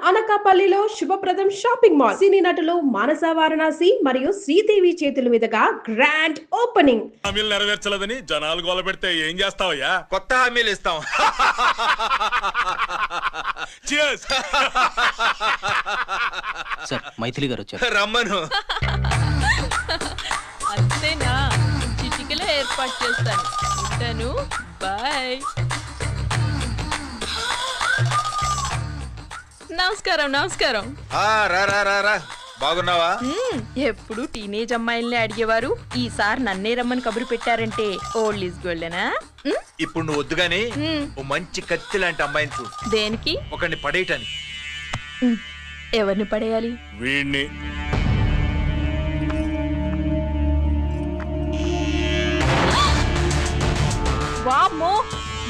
అనకాపల్లిలో శుభప్రదం shopping mall. సినీ నటులు మానస వారణాసి మరియు శ్రీదేవి చేతుల మీదుగా గ్రాండ్ ఓపెనింగ్. హామీలు నెరవేర్చలేదని జనాలు గోల పెడితే ఏం చేస్తావయ్యా? కొత్త హామీలు ఇస్తాం. సార్ మైథిలి గారు వచ్చారు. రమ్మను. అంతేనా? చిటికలో ఏర్పాటు చేస్తాను. ఉంటాను. బాయ్. నమస్కారం. నమస్కారం. రా రా రా రా. బాగున్నావా? ఎప్పుడు టీనేజ్ అమ్మాయిల్ని అడిగేవారు, ఈసారి నన్నే రమ్మని కబురు పెట్టారంటే ఓల్డ్ ఈజ్ గోల్డెనా? ఇప్పుడు నువ్వు వద్దు గాని ఓ మంచి కత్తి లాంటి అమ్మాయిని చూడు. దేనికి? ఒకరిని పడేయటానికి. ఎవరిని పడేయాలి? వీణ్ణి. వామ్మో,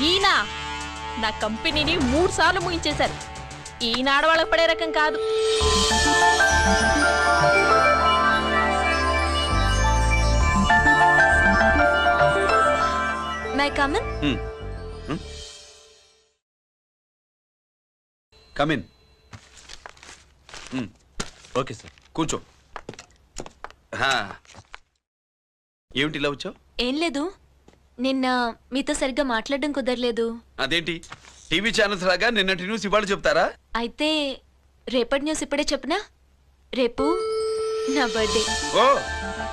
ఈయన నా కంపెనీని 3 సార్లు ముగించేశారు. ఈయన ఆడవాళ్ళకి పడే రకం కాదు. May I come in? Come in. Okay sir. కూర్చో. ఏమిటి ఇలా వచ్చావు? ఏం లేదు, నిన్న మీతో సరిగ్గా మాట్లాడడం కుదరలేదు. అదేంటి టీవీ ఛానల్స్ లాగా నిన్నటి న్యూస్ ఇవాళ చెప్తారా? అయితే రేపటి న్యూస్ ఇప్పుడే చెప్పనా? రేపు నా బర్త్డే. ఓ,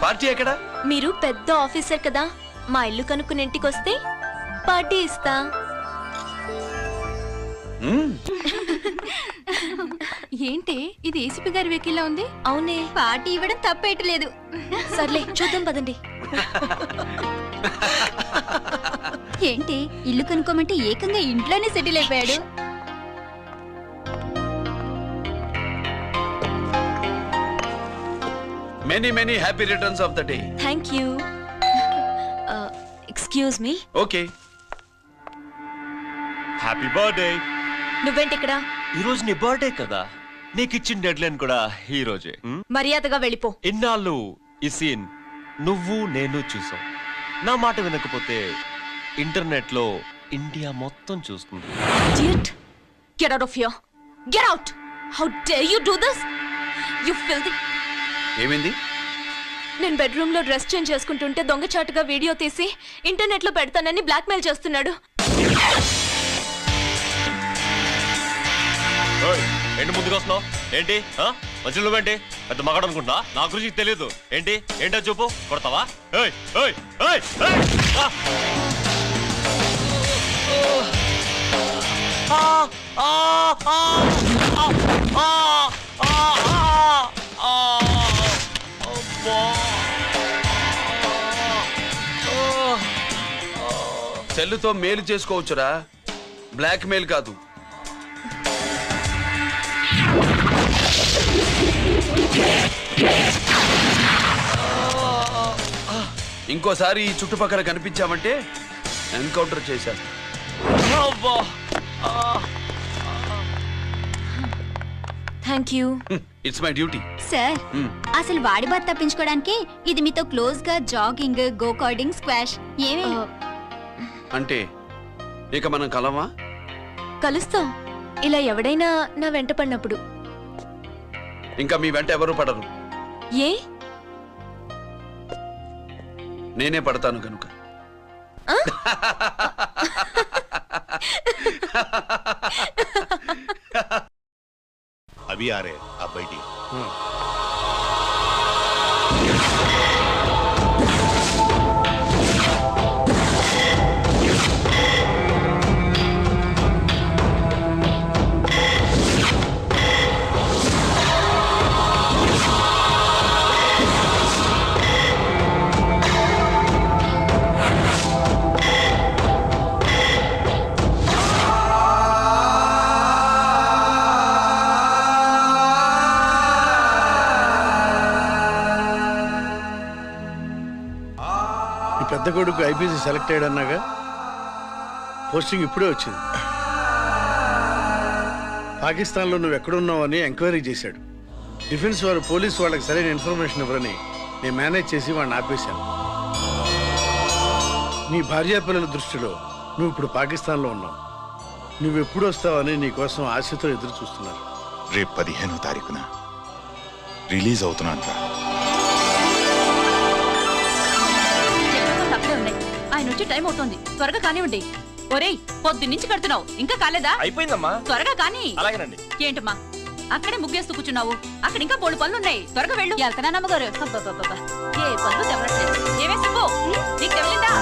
పార్టీ ఎక్కడా? మీరు పెద్ద ఆఫీసర్ కదా, మా ఇల్లు కనుక్కుని ఇంటికి వస్తే పార్టీ ఇస్తా. ఏంటి ఇది ఏసీపీ గారి వెహికల్లా ఉంది? అవునే, పార్టీ ఇవ్వడం తప్పేయట్లేదు. సర్లే చూద్దాం పదండి. ఏంటి ఇల్లు కనుక్కోమంటే ఏకంగా ఇంట్లోనే సెటిల్ అయిపోయాడు. Many happy returns of the day. Thank you. Excuse me. Okay. Happy birthday. నువ్వేంటి ఇక్కడ? ఈ రోజు నీ బర్త్డే కదా, నీకు ఇచ్చిన డెడ్ లైన్ కూడా ఈ రోజే. మర్యాదగా వెళ్ళిపో. ఇన్నాళ్ళు ఈ సీన్ నువ్వు నేను చూసాం. నా మాట వినకపోతే ఇంటర్నెట్ లో ఇండియా మొత్తం చూస్తుంది. Idiot! Get out of here! Get out! How dare you do this? You filthy! ఏమైంది? నేను బెడ్రూమ్ లో డ్రెస్ చేంజ్ చేసుకుంటుంటే దొంగచాటుగా వీడియో తీసి ఇంటర్నెట్ లో పెడతానని బ్లాక్మెయిల్ చేస్తున్నాడు. ఏంటి ముందుకు వస్తున్నావు? ఏంటి మధ్యలో నువ్వేంటి పెద్ద మగాడు అనుకుంటా? నా గురించి తెలియదు ఏంటి? ఏంటో చూపు. కొడతావా? సెల్లుతో మేలు చేసుకోవచ్చురా, బ్లాక్ మెయిల్ కాదు. ఇంకోసారి ఈ చుట్టుపక్కల కనిపించామంటే ఎన్కౌంటర్ చేశారు. Thank you. It's my duty. Sir, అసలు వాడి బాధ తప్పించుకోవడానికి ఇది మీతో క్లోజ్ గా జాగింగ్, గో కార్డింగ్, స్క్వాష్ ఏమే అంటే ఇక మనం కలవా? కలుస్తాం, ఇలా ఎవడైనా నా వెంట పడినప్పుడు. ఇంకా మీ వెంట ఎవరు పడరు. ఏ? నేనే పడతాను కనుక. అవి ఆరే ఆ బయటి. పెద్ద కొడుకు ఐపీసీ సెలెక్ట్ అయ్యాడన్నాగా, పోస్టింగ్ ఇప్పుడే వచ్చింది. పాకిస్తాన్లో నువ్వు ఎక్కడున్నావు అని ఎంక్వైరీ చేశాడు. డిఫెన్స్ వారు పోలీసు వాళ్ళకి సరైన ఇన్ఫర్మేషన్ ఇవ్వరని నేను మేనేజ్ చేసి వాడిని ఆపేశాను. నీ భార్యాపిల్లల దృష్టిలో నువ్వు ఇప్పుడు పాకిస్తాన్లో ఉన్నావు. నువ్వెప్పుడు వస్తావని నీ కోసం ఆశతో ఎదురు చూస్తున్నారు. రేపు 15వ తారీఖున రిలీజ్ అవుతున్నాను రా. తప్పే ఉన్నాయి. ఆయన వచ్చి టైం అవుతుంది, త్వరగా కానివ్వండి. ఒరేయ్, పొద్దున్నుంచి కడుతున్నావు, ఇంకా కాలేదా? అయిపోయిందమ్మా. త్వరగా కానీ. అలాగేనండి. ఏంటమ్మా అక్కడే ముగ్గేస్తూ కూర్చున్నావు? అక్కడ ఇంకా 3 పనులున్నాయి, త్వరగా వెళ్ళు. వెళ్తానా నమ్మగారు? అబ్బబ్బబ్బబ్బా, ఏ పనులు తెవరట్లేదు. ఏమే సుబ్బు, నీకు తెవలిందా?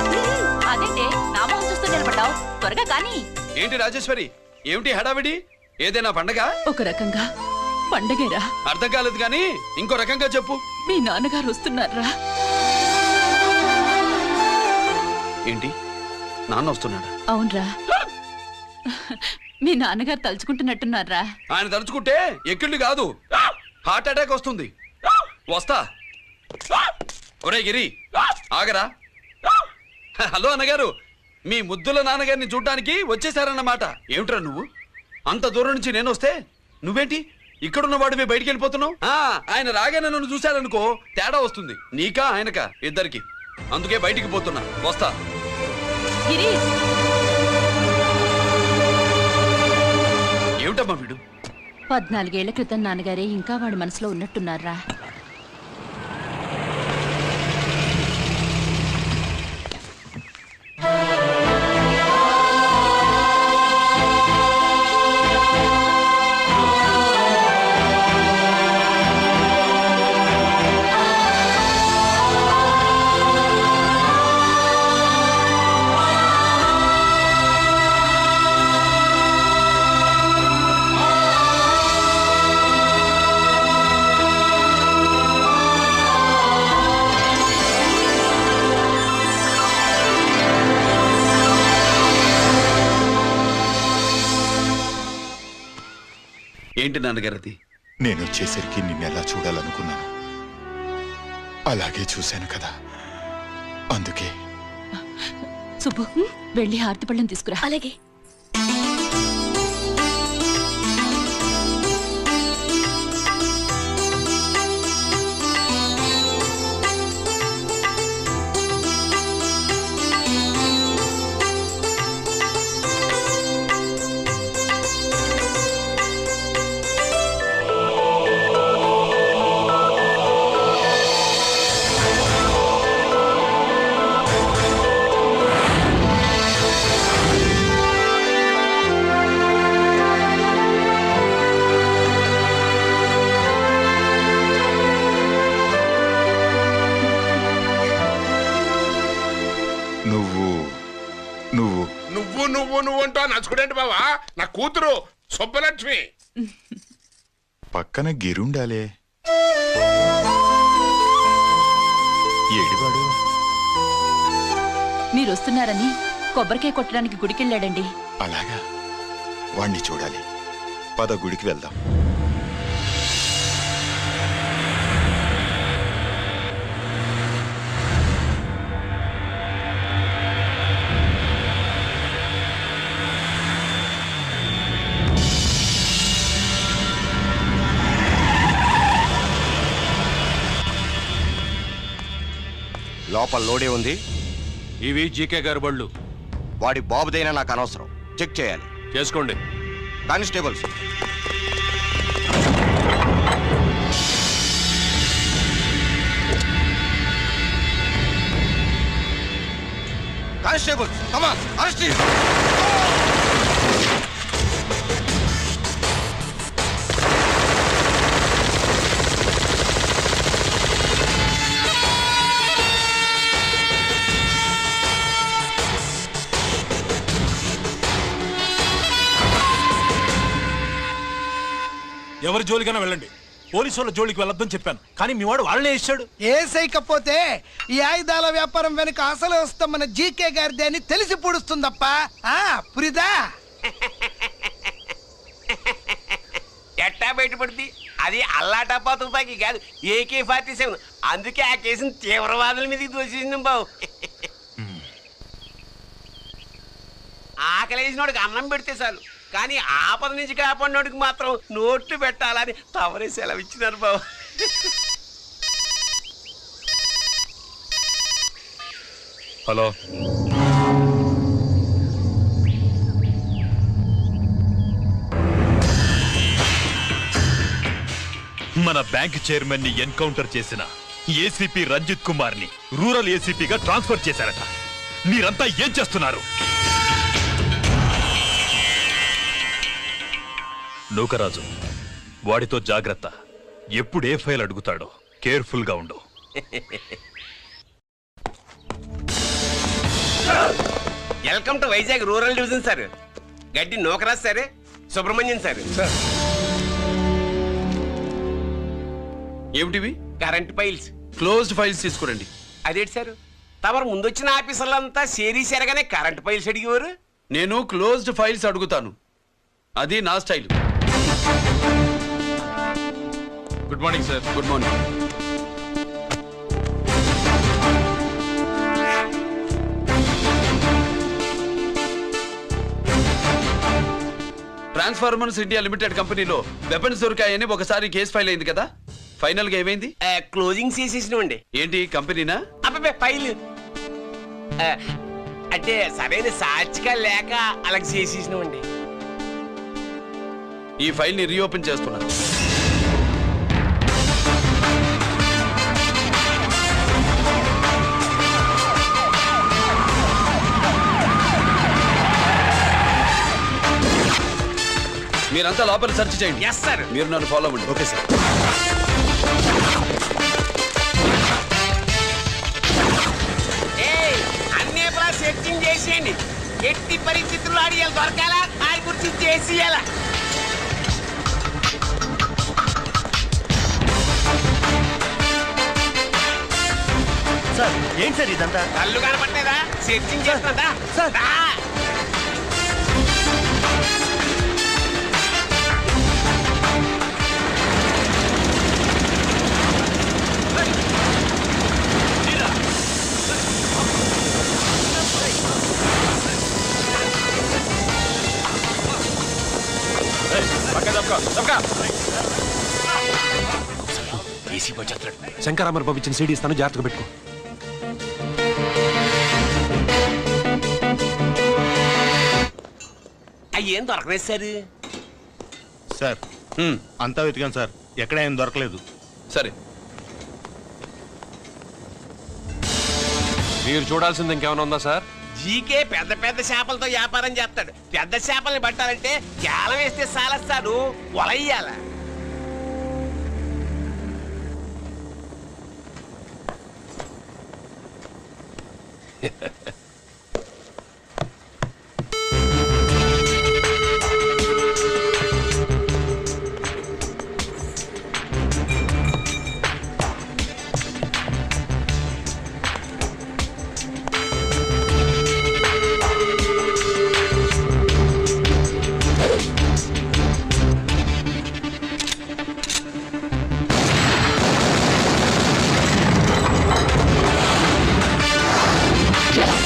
అదేంటే నా మొహం చూస్తూ నిలబడ్డావు? త్వరగా కానీ. ఏంటి రాజేశ్వరి, ఏమిటి హడావిడి? ఏదైనా పండగ? ఒక రకంగా పండగేరా. అర్థం కాలేదు కానీ ఇంకో రకంగా చెప్పు. మీ నాన్నగారు వస్తున్నారా? ఏంటి, నాన్న వస్తున్నాడా? అవునరా, మీ నాన్నగారు తలుచుకుంటున్నట్టున్నారా? ఆయన తలుచుకుంటే ఎక్కిళ్ళు కాదు, హార్ట్ అటాక్ వస్తుంది. వస్తా. ఒరే గిరి, ఆగరా. హలో అన్నగారు, మీ ముద్దుల నాన్నగారిని చూడ్డానికి వచ్చేసారన్నమాట. ఏమిట్రా నువ్వు? అంత దూరం నుంచి నేను వస్తే నువ్వేంటి ఇక్కడున్న వాడివి బయటికి వెళ్ళిపోతున్నావు? ఆయన రాగానే నన్ను చూశారనుకో తేడా వస్తుంది, నీకా ఆయనకా ఇద్దరికి. అందుకే బయటికి పోతున్నా, వస్తా. గిరి, ఏమిటమ్మా వీడు? 14 ఏళ్ల క్రితం నాన్నగారే ఇంకా వాడి మనసులో ఉన్నట్టున్నారా? ఏంటి నాన్నగారు అది? నేను వచ్చేసరికి నిన్నెలా చూడాలనుకున్నాను అలాగే చూశాను కదా, అందుకే. సుబ్బు, వెళ్ళి హారతి పళ్ళం తీసుకురా. అలాగే. నువ్వు అంటూ నచ్చుకునేంటి బావా? నా కూతురు సుబ్బలక్ష్మి. పక్కన గిరుండాలే. ఏడివాడు? మీరు వస్తున్నారని కొబ్బరికాయ కొట్టడానికి గుడికెళ్ళాడండి. అలాగా, వాణ్ణి చూడాలి. పద గుడికి వెళ్దాం. లోపల లోడే ఉంది. ఇవి జీకే గారి బళ్ళు. వాడి బాబుదైనా నాకు అనవసరం, చెక్ చేయాలి. చేసుకోండి. Constables, constables, come on, arrest him. ఎవరి జోలికైనా వెళ్ళండి, పోలీసు వాళ్ళ జోలికి వెళ్ళొద్దని చెప్పాను, కానీ మీ వాడు వాళ్ళనే ఇచ్చాడు. ఏసైకపోతే ఈ ఆయుధాల వ్యాపారం వెనుక అసలు వస్తామన్న జీకే గారిదే అని తెలిసి పొడుస్తుందప్ప. పురిదా ఎట్టా బయటపడుతుంది? అది అల్లాటప్పా తుపాకి కాదు, AK-47. అందుకే ఆ కేసుని తీవ్రవాదుల మీదకి దోషింది బావు. ఆకలేసినోడికి అన్నం పెడితే చాలు, కానీ ఆపద నుంచి కాపాడినోడికి మాత్రం నోట్లు పెట్టాలని తవరే సెలవు ఇచ్చినారు బాబు. హలో, మన బ్యాంక్ చైర్మన్ ని ఎన్కౌంటర్ చేసిన ఏసీపీ రంజిత్ కుమార్ ని రూరల్ ఏసీపీగా ట్రాన్స్ఫర్ చేశారట. మీరంతా ఏం చేస్తున్నారు? నూకరాజు, వాడితో జాగ్రత్త. ఎప్పుడు ఏ ఫైల్ అడుగుతాడో కేర్ఫుల్ గా ఉండు. Welcome to Vizag rural division sir. Gaddi Nookaraj sir, Subrahmanyam sir. ఏమిటివి? Current files. క్లోజ్డ్ ఫైల్స్ తీసుకురండి. అదేంటి సార్, తమరు ముందొచ్చిన ఆఫీసర్లంతా సేరీస్ ఎరగానే కరెంట్ ఫైల్స్ అడిగేవారు. నేను క్లోజ్డ్ ఫైల్స్ అడుగుతాను, అది నా style. Good morning sir. Good morning. Transformers India limited కంపెనీలో వెపన్స్ దొరికాయని ఒకసారి కేసు ఫైల్ అయింది కదా, ఫైనల్ గా ఏమైంది? క్లోజింగ్ చేసేసినండి. ఏంటి కంపెనీనా? అబ్బాయి ఫైల్ అంటే సరైన సాక్షిగా లేక అలా చేసేసినండి. ఈ ఫైల్ ని రీఓపెన్ చేస్తున్నా. మీరంతా లోపల సెర్చ్ చేయండి. Yes sir. మీరు నన్ను ఫాలో అవ్వండి. Okay sir. అన్నీ సెర్చింగ్ చేసేయండి. ఎట్టి పరిస్థితుల్లో ఆడియాలు దొరకాలా, ఆడి గురించి చేసేయాలా. సార్ ఏంటి సార్ ఇదంతా? కళ్ళు కనపట్టలేదా? సెర్చింగ్ చేస్తుందా సార్? శంకరామర్ పంపించిన సీడీ ఇస్తాను, జాగ్రత్తగా పెట్టుకో. అయ్యేం దొరకలేదు సార్. సార్ అంతా వెతికాను సార్, ఎక్కడ ఏం దొరకలేదు. సరే, మీరు చూడాల్సింది ఇంకేమైనా ఉందా సార్? జీకే పెద్ద పెద్ద చేపలతో వ్యాపారం చేస్తాడు. పెద్ద చేపల్ని పట్టాలంటే కేలం వేస్తే సాలస్తాడు, వలయ్యాల. Yeah.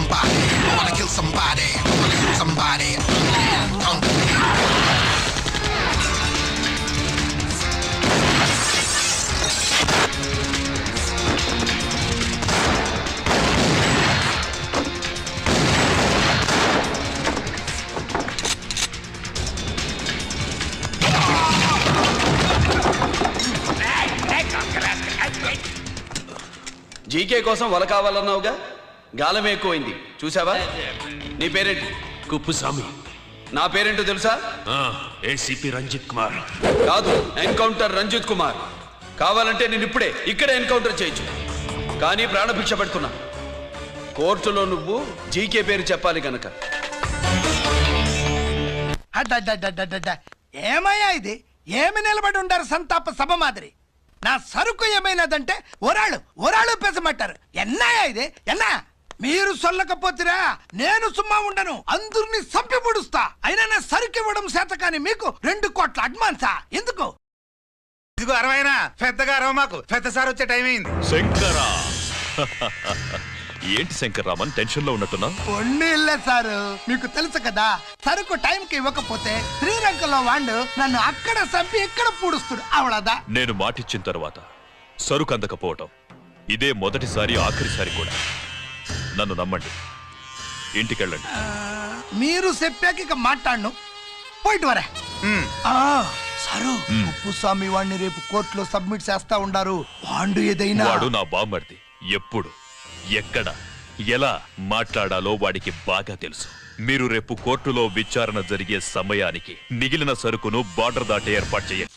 somebody. I wanna kill somebody. I wanna kill somebody. GK కోసం వల కావాలన్నావుగా, గాలమే ఎక్కువైంది చూసావా? నీ పేరేంటి? కుప్పుస్వామి. నా పేరేంటో తెలుసా? ఏసీపీ రంజిత్ కుమార్. కాదు, ఎన్కౌంటర్ రంజిత్ కుమార్. కావాలంటే నేను ఇప్పుడే ఇక్కడే ఎన్కౌంటర్ చేయొచ్చు, కానీ ప్రాణభిక్ష పెడుతున్నా. కోర్టులో నువ్వు జీకే పేరు చెప్పాలి గనక. ఏమయ్యా ఇది? ఏమి నిలబడి ఉండారు సంతాప సభ మాదిరి? నా సరుకు ఏమైనదంటే ఒరాళ్ళు పెసమంటారు. ఎన్నాయా ఇది? ఎన్నా మీరు సొల్లకపోతురా నేను సుమ్మా ఉండను, అందరిని సంపి పుడుస్తా. అయినా నా సరుకు ఇవ్వడం చేత కానీ మీకు 2 కోట్ల అడ్వాన్సా? ఎందుకు? ఇదిగో అరవైనా పెద్దగా అరవ, మాకు పెద్ద సార్ వచ్చే టైం అయింది. శంకరా ఏంటి శంకర్రామన్ టెన్షన్ లో ఉన్నట్టున్నా? పొన్నిళ్ళే సారు, మీకు తెలుసు కదా, సరుకు టైంకి ఇవ్వకపోతే శ్రీలంకలో వాడు నన్ను అక్కడ చంపి ఇక్కడ పూడుస్తుడు. అవడదా? నేను మాటిచ్చిన తర్వాత సరుకు అందకపోవటం ఇదే మొదటిసారి, ఆఖరిసారి కూడా. నన్ను నమ్మండి, ఇంటికెళ్ళండి. మీరు చెప్పాక ఇక మాట్లాడను, పోయిట్ వరే. సరు కుప్పుస్వామి వాడిని రేపు కోర్టులో సబ్మిట్ చేస్తా ఉండారు. వాడు ఏదైనా వాడు నా బామ్మర్ది. ఎప్పుడు, ఎక్కడ, ఎలా మాట్లాడాలో వాడికి బాగా తెలుసు. మీరు రేపు కోర్టులో విచారణ జరిగే సమయానికి మిగిలిన సరుకును బార్డర్ దాటి ఏర్పాటు చేయండి.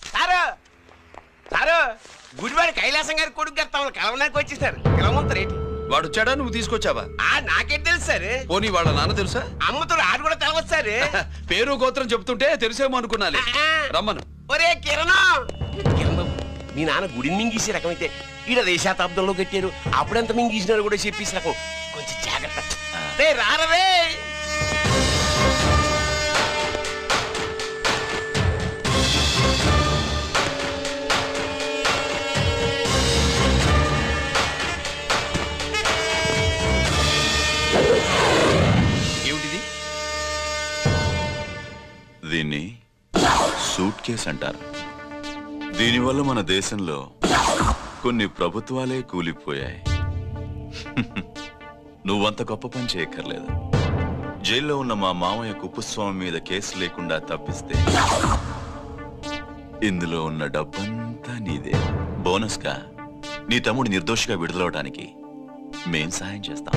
గుడివాడి కైలాసం గారి కొడుకు గారు తమను కలవడానికి వచ్చేసారు. కిలమంతరేంటి? వాడు వచ్చాడా, నువ్వు తీసుకొచ్చావా? నాకేం తెలుసు సార్. పోనీ వాళ్ళ నాన్న తెలుసా? అమ్మతో ఆడు కూడా తెలవచ్చు సార్. పేరు గోత్రం చెప్తుంటే తెలిసేమో అనుకున్నాలే. రమ్మను. ఒరే కిరణ్ బాబు, మీ నాన్న గుడిని మింగేసే రకమైతే ఈడ దేశాతాబ్దంలో కట్టారు. అప్పుడెంత మింగేసినారు కూడా చెప్పేసి రకం. కొంచెం జాగ్రత్త. రారవే. ఏమిటిది? దీన్ని సూట్ కేస్ అంటారు. దీనివల్ల మన దేశంలో కొన్ని ప్రభుత్వాలే కూలిపోయాయి. నువ్వంత గొప్ప పని చేయక్కర్లేదు. జైల్లో ఉన్న మా మామయ్య కుప్పుస్వామి మీద కేసు లేకుండా తప్పిస్తే ఇందులో ఉన్న డబ్బంతా నీదే. బోనస్గా నీ తమ్ముడు నిర్దోషిగా విడుదలవడానికి మేం సహాయం చేస్తాం.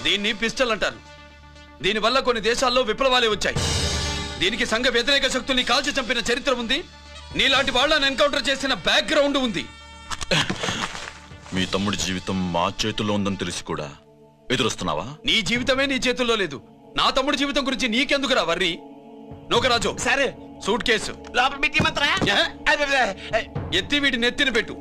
దీన్ని పిస్టల్ అంటారు. దీనివల్ల కొన్ని దేశాల్లో విప్లవాలే వచ్చాయి. దీనికి సంఘ వ్యతిరేక శక్తుల్ని కాల్చి చంపిన చరిత్ర ఉంది. నీలాంటి వాళ్ళని ఎన్కౌంటర్ చేసిన బ్యాక్గ్రౌండ్ ఉంది. మీ తమ్ముడి జీవితం మా చేతుల్లో ఉందని తెలిసి కూడా ఎదురొస్తున్నావా? నీ జీవితమే నీ చేతుల్లో లేదు. నా తమ్ముడి జీవితం గురించి నీకెందుకురా వర్రి? నోకరాజు, సరే సూట్ కేసు లోపల పెట్టి మాత్రా ఎత్తి వీటి నెత్తిన పెట్టు.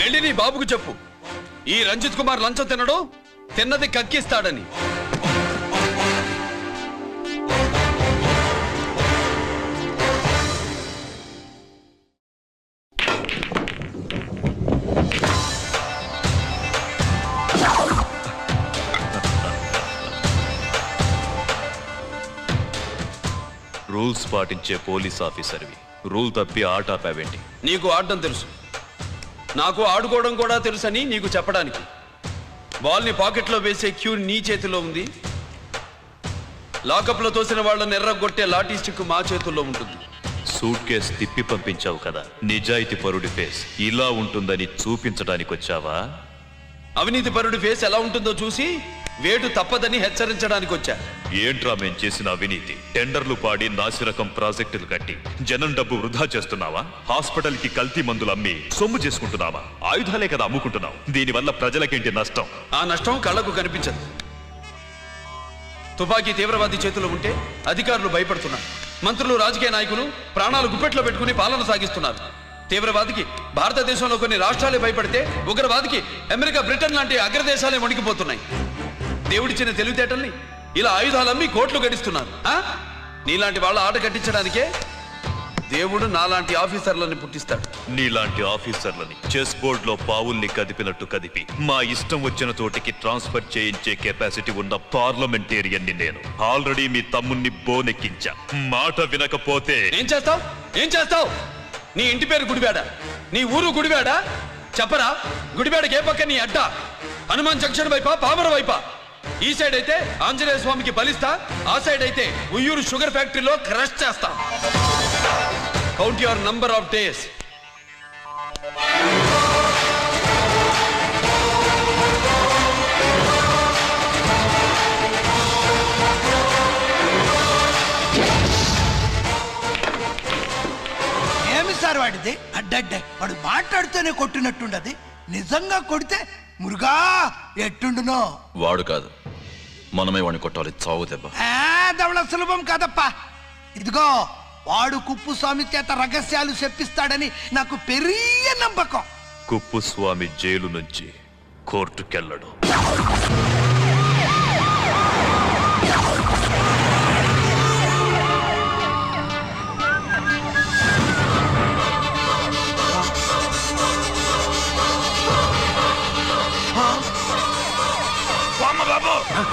వెళ్ళి నీ బాబుకు చెప్పు, ఈ రంజిత్ కుమార్ లంచం తినడు, తిన్నది కక్కిస్తాడని. రూల్స్ పాటించే పోలీస్ ఆఫీసర్వి రూల్ తప్పి ఆట ఆపావేంటి? నీకు ఆడడం తెలుసు, నాకు ఆడుకోవడం కూడా తెలుసని నీకు చెప్పడానికి. బాల్ని పాకెట్లో వేసే క్యూ నీ చేతిలో ఉంది. లాకప్లో తోసిన వాళ్ళని ఎర్రగొట్టే లాఠీ స్టిక్ మా చేతుల్లో ఉంటుంది. సూట్ కేసు తిప్పి పంపించావు కదా, నిజాయితీ పరుడి ఫేస్ ఇలా ఉంటుందని చూపించడానికి వచ్చావా? అవినీతి పరుడి ఫేస్ ఎలా ఉంటుందో చూసి వేటు తప్పదని హెచ్చరించడానికి వచ్చా. ఏంట్రా మేం చేసిన అవినీతి? టెండర్లు పాడి నాసిరకం ప్రాజెక్టులు కట్టి జనం డబ్బు వృధా చేస్తున్నావా? హాస్పిటల్ కి కల్తీ మందులు అమ్మి సొమ్ము చేసుకుంటున్నావా? ఆయుధాలే కదా అమ్ముకుంటున్నావు. దీనివల్ల ప్రజలకేంటి నష్టం? ఆ నష్టం కళ్ళకు కనిపించదు, తుపాకీ తీవ్రవాది చేతిలో ఉంటే అధికారులు భయపడుతున్నారు. మంత్రులు, రాజకీయ నాయకులు ప్రాణాలు గుప్పెట్లో పెట్టుకుని పాలన సాగిస్తున్నారు. తీవ్రవాదికి భారతదేశంలో కొన్ని రాష్ట్రాలే భయపడితే ఉగ్రవాదికి అమెరికా, బ్రిటన్ లాంటి అగ్రదేశాలే వణికిపోతున్నాయి. దేవుడిచ్చిన తెలివితేటల్ని ఇలా ఆయుధాలు అమ్మి కోట్లు గడిస్తున్నారు. నీలాంటి వాళ్ళ ఆట కట్టించడానికే దేవుడు నాలాంటి ఆఫీసర్లని పుట్టిస్తాడు. నీలాంటి ఆఫీసర్లని చెస్ బోర్డ్ లో పావుల్ని కదిపినట్టు కదిపి మా ఇష్టం వచ్చిన చోటికి ట్రాన్స్ఫర్ చేయించే కెపాసిటీ ఉన్న పార్లమెంటేరియన్ ని నేను. ఆల్రెడీ మీ తమ్ముణ్ణి బోనెక్కించా. మాట వినకపోతే ఏం చేస్తావు? నీ ఇంటి పేరు గుడివాడ, నీ ఊరు గుడివాడ. చెప్పరా, గుడివాడకి ఏ పక్క నీ అడ్డ? హనుమాన్ జంక్షన్ వైపా, పామర వైపా? ఈ సైడ్ అయితే ఆంజనేయ స్వామికి బలిస్తా, ఆ సైడ్ అయితే ఉయ్యూరు షుగర్ ఫ్యాక్టరీలో క్రష్ చేస్తా. Count your number of days. ఏమి సార్ వాడిది? అడ్డడ్డే వాడు మాట్లాడుతూనే కొట్టినట్టుండది. నిజంగా కొడితే మురుగా ఎట్టుండునో. వాడు కాదు, మనమే వాడిని కొట్టాలి. చావు దెబ్బ. దవళ సులభం కాదప్పా. ఇదిగో వాడు కుప్పుస్వామి చేత రహస్యాలు చెప్పిస్తాడని నాకు పెరియ నమ్మకం. కుప్పుస్వామి జైలు నుంచి కోర్టుకెళ్ళడు.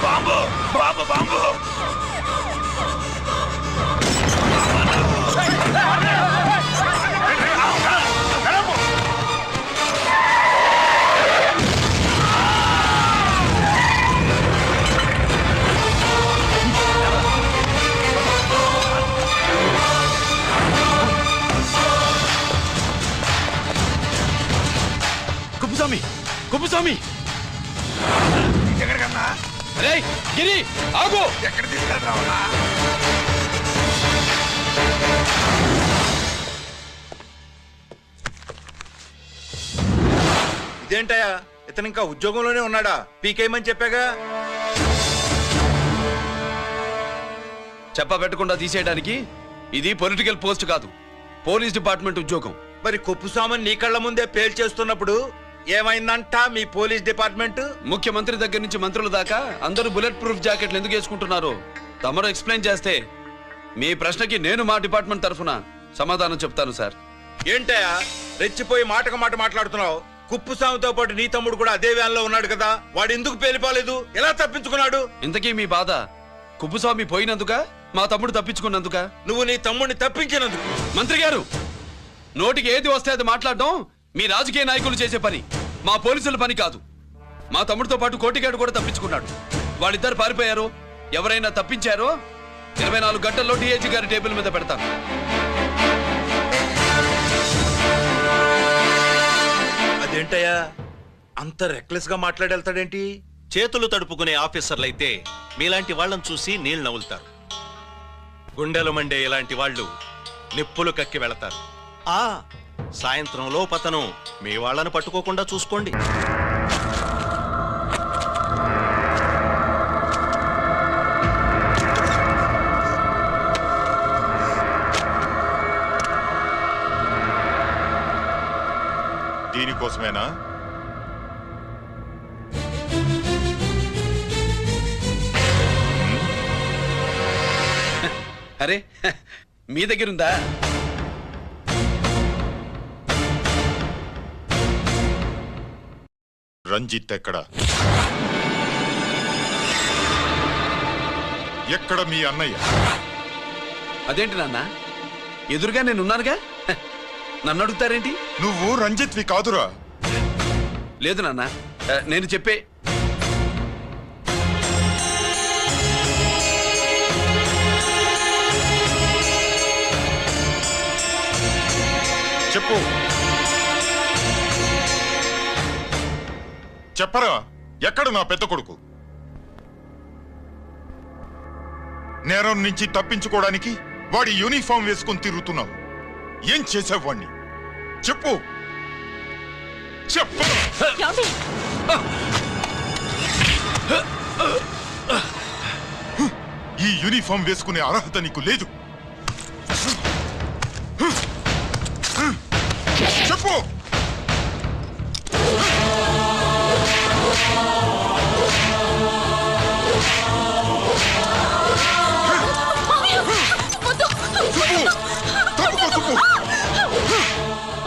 Bomb bomb bomb Kuppuswamy, Kuppuswamy! ఎక్కడికన్నా? అరే గిరి, ఆగు! ఎక్కడ తీసుకెళ్తావా? ఇదేంటయా, ఇతను ఇంకా ఉద్యోగంలోనే ఉన్నాడా? పీకేయమని చెప్పాగా. చెప్ప పెట్టకుండా తీసేయడానికి ఇది పొలిటికల్ పోస్ట్ కాదు, పోలీస్ డిపార్ట్మెంట్ ఉద్యోగం. మరి కుప్పుస్వామిని నీ కళ్ళ ముందే పేల్చేస్తున్నప్పుడు ఏమైందంట మీ పోలీస్ డిపార్ట్మెంట్? ముఖ్యమంత్రి దగ్గర నుంచి మంత్రుల దాకా అందరూ బుల్లెట్ ప్రూఫ్ జాకెట్లు ఎందుకు వేసుకుంటున్నారు తమరు ఎక్స్ప్లెయిన్ చేస్తే మీ ప్రశ్నకి నేను మా డిపార్ట్మెంట్ తరఫున సమాధానం చెప్తాను సార్. ఏంటయా రెచ్చిపోయి మాటకు మాట మాట్లాడుతున్నావు? కుప్పుస్వామితో పాటు నీ తమ్ముడు కూడా అదే వ్యాన్లో ఉన్నాడు కదా, వాడు ఎందుకు పేలిపోలేదు? ఎలా తప్పించుకున్నాడు? ఇంతకీ మీ బాధ కుప్పుస్వామి పోయినందుక, మా తమ్ముడు తప్పించుకున్నందుక? నువ్వు నీ తమ్ముడిని తప్పించినందుకు. మంత్రి గారు, నోటికి ఏది వస్తే అది మాట్లాడడం మీ రాజకీయ నాయకులు చేసే పని, మా పోలీసుల పని కాదు. మా తమ్ముడితో పాటు కోటిగాడు కూడా తప్పించుకున్నాడు. వాళ్ళిద్దరు పారిపోయారు. ఎవరైనా తప్పించారో 24 గంటల్లో డిఐజీ గారి టేబుల్ మీద పెడతాను. అదేంటయ్యా అంత రెక్లెస్ గా మాట్లాడేళ్తాడేంటి? చేతులు తడుపుకునే ఆఫీసర్లైతే మీలాంటి వాళ్ళని చూసి నీళ్ళు నవ్వులుతారు. గుండెలు మండే ఇలాంటి వాళ్ళు నిప్పులు కక్కి వెళతారు. సాయంత్రం లోపతను మీ వాళ్ళను పట్టుకోకుండా చూసుకోండి. దీనికోసమేనా? అరే మీ దగ్గరుందా? రంజిత్ ఎక్కడ? ఎక్కడ మీ అన్నయ్య? అదేంటి నాన్న, ఎదురుగా నేనున్నానుగా, నన్ను అడుగుతారేంటి? నువ్వు రంజిత్వి కాదురా. లేదు నాన్న, నేను చెప్పే చెప్పు. చెప్పరా, ఎక్కడ నా పెద్ద కొడుకు? నేరం నుంచి తప్పించుకోవడానికి వాడి యూనిఫామ్ వేసుకుని తిరుగుతున్నావు. ఏం చేసావు వాణ్ణి? చెప్పు, చెప్పు. ఈ యూనిఫామ్ వేసుకునే అర్హత నీకు లేదు. చెప్పు.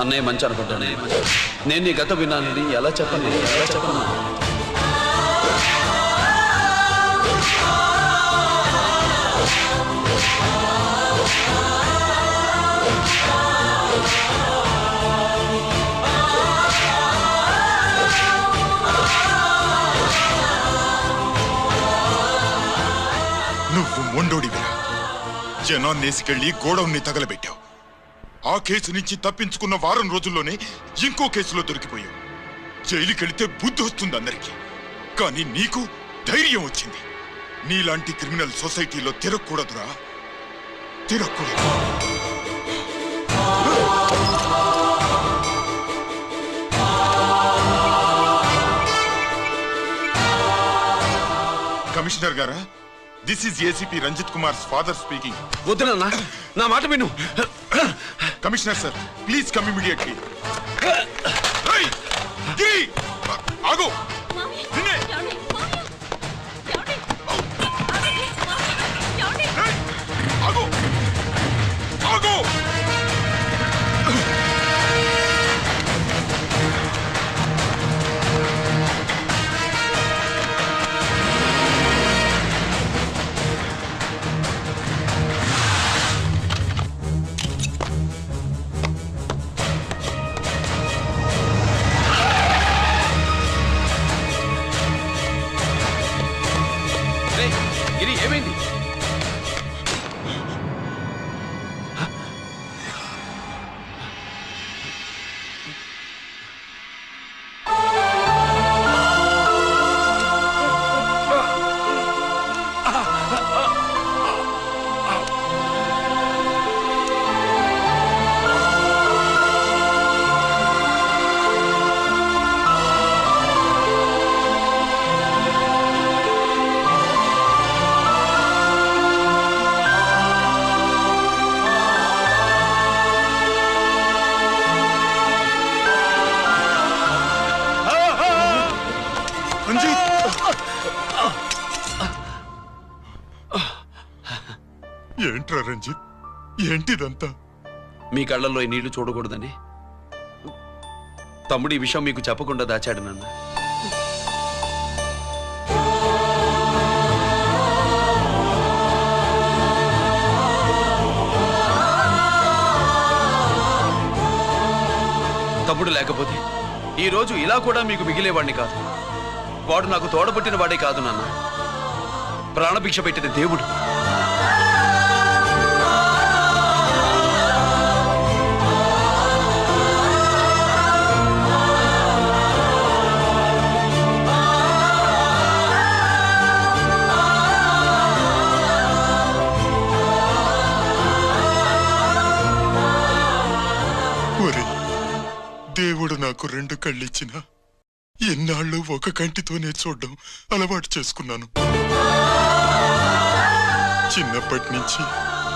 అన్నయ్య మంచి అనుకుంటానే. నేను నీ గత విన్నానని ఎలా చెప్పను? నువ్వు మొండోడివిరా. జనాన్నేసికెళ్ళి గోడౌన్ని తగలబెట్టావు. ఆ కేసు నుంచి తప్పించుకున్న వారం రోజుల్లోనే ఇంకో కేసులో దొరికిపోయావు. జైలుకెళ్తే బుద్ధి వస్తుంది అందరికీ, కానీ నీకు ధైర్యం వచ్చింది. నీలాంటి క్రిమినల్ సొసైటీలో తిరగకూడదురా, తిరగకూడదు. కమిషనర్ గారా, this is ACP Ranjith Kumar father speaking. వద్దునన్నా, నా మాట విను. Commissioner sir, please come immediately. Giri, ఆగు. నిన్నే. ఆగు, ఆగు. గిరి, ఏమైంది? ఏంట్రా రంజిత్, ఏంటిదంతా? మీ కళ్ళల్లో ఈ నీళ్లు చూడకూడదని తమ్ముడు ఈ విషయం మీకు చెప్పకుండా దాచాడు నాన్న. తమ్ముడు లేకపోతే ఈ రోజు ఇలా కూడా మీకు మిగిలేవాడిని కాదు. వాడు నాకు తోడబుట్టిన వాడే కాదు నాన్న, ప్రాణభిక్ష పెట్టిన దేవుడు. దేవుడు నాకు 2 కళ్ళిచ్చిన ఎన్నాళ్ళు ఒక కంటితోనే చూడడం అలవాటు చేసుకున్నాను. చిన్నప్పటి నుంచి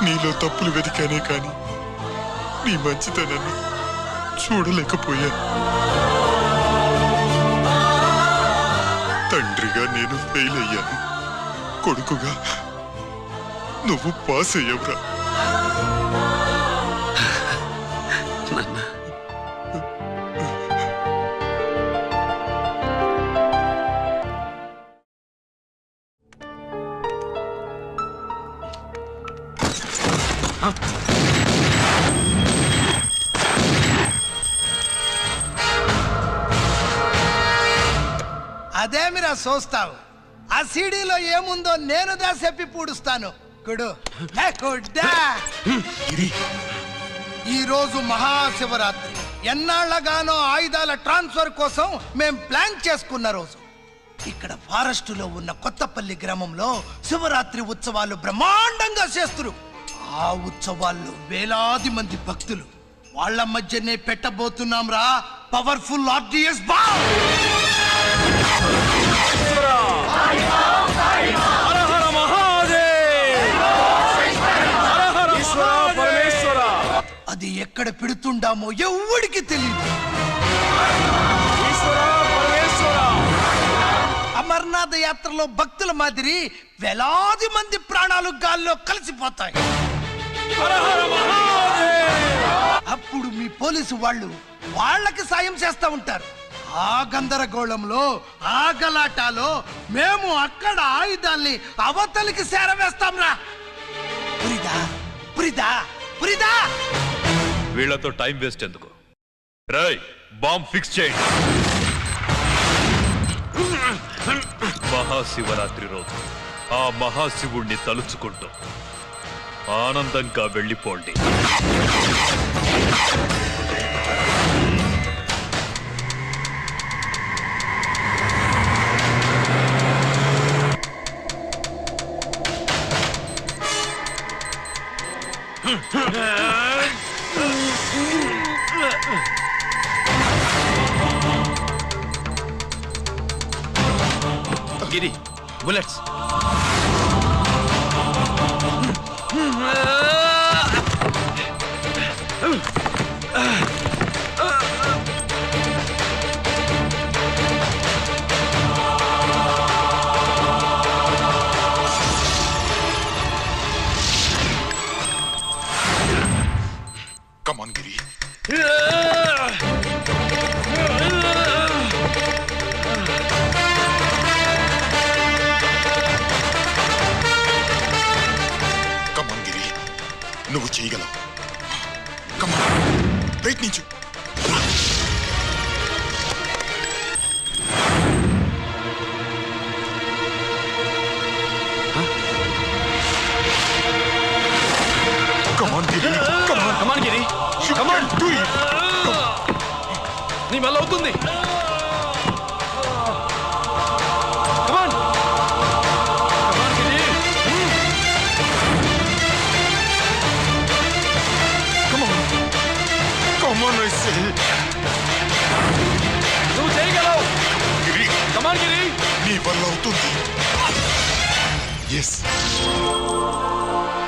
నీలో తప్పులు వెతికానే కాని నీ మంచితనాన్ని చూడలేకపోయాను. తండ్రిగా నేను ఫెయిల్ అయ్యాను, కొడుకుగా నువ్వు పాస్ అయ్యావురా. అదేమిరా చూస్తావు? ఆ సీడీలో ఏముందో నేను దా చెప్పి పూడుస్తాను. కుడు ఈ రోజు మహాశివరాత్రి. ఎన్నాళ్లగానో ఆయుధాల ట్రాన్స్ఫర్ కోసం మేం ప్లాన్ చేసుకున్న రోజు. ఇక్కడ ఫారెస్టులో ఉన్న కొత్తపల్లి గ్రామంలో శివరాత్రి ఉత్సవాలు బ్రహ్మాండంగా చేస్తున్నారు. ఆ ఉత్సవాల్లో వేలాది మంది భక్తులు. వాళ్ళ మధ్యనే పెట్టబోతున్నాం రా పవర్ఫుల్ ఆర్డిఎస్ బాంబ్. హర హర మహాదేవ్. ఎక్కడ పెడుతుండామో ఎవడికి తెలియదు. అమర్నాథ్ యాత్రలో భక్తుల మాదిరి వేలాది మంది ప్రాణాలు గాల్లో కలిసిపోతాయి. అప్పుడు మీ పోలీసు వాళ్ళు వాళ్ళకి సాయం చేస్తా ఉంటారు. ఆ గందరగోళంలో ఆ గలాటాలో మేము అక్కడ ఆయుధాల్ని అవతలికి చేరవేస్తాం రా. పురిదా పురిదా పురిదా. వీళ్లతో టైం వేస్ట్ ఎందుకు? రై బాంబ్ ఫిక్స్ చేయండి. మహాశివరాత్రి రోజు ఆ మహాశివుణ్ణి తలుచుకుంటూ ఆనందంగా వెళ్ళిపోండి. గిరి bullets. Come on, Giri. Come on, Giri. నువ్వు చేయగలవు. Come on. ప్రయత్నించు. Come on, Giri. Come on. Come on, Giri. Come on, do it. నీ వల్ల అవుతుంది. Come on. Come on, Giri. Come on. Come on, I say. నువ్వు చేయగలవు. Giri. Come on, Giri. నీ వల్ల అవుతుంది. Yes.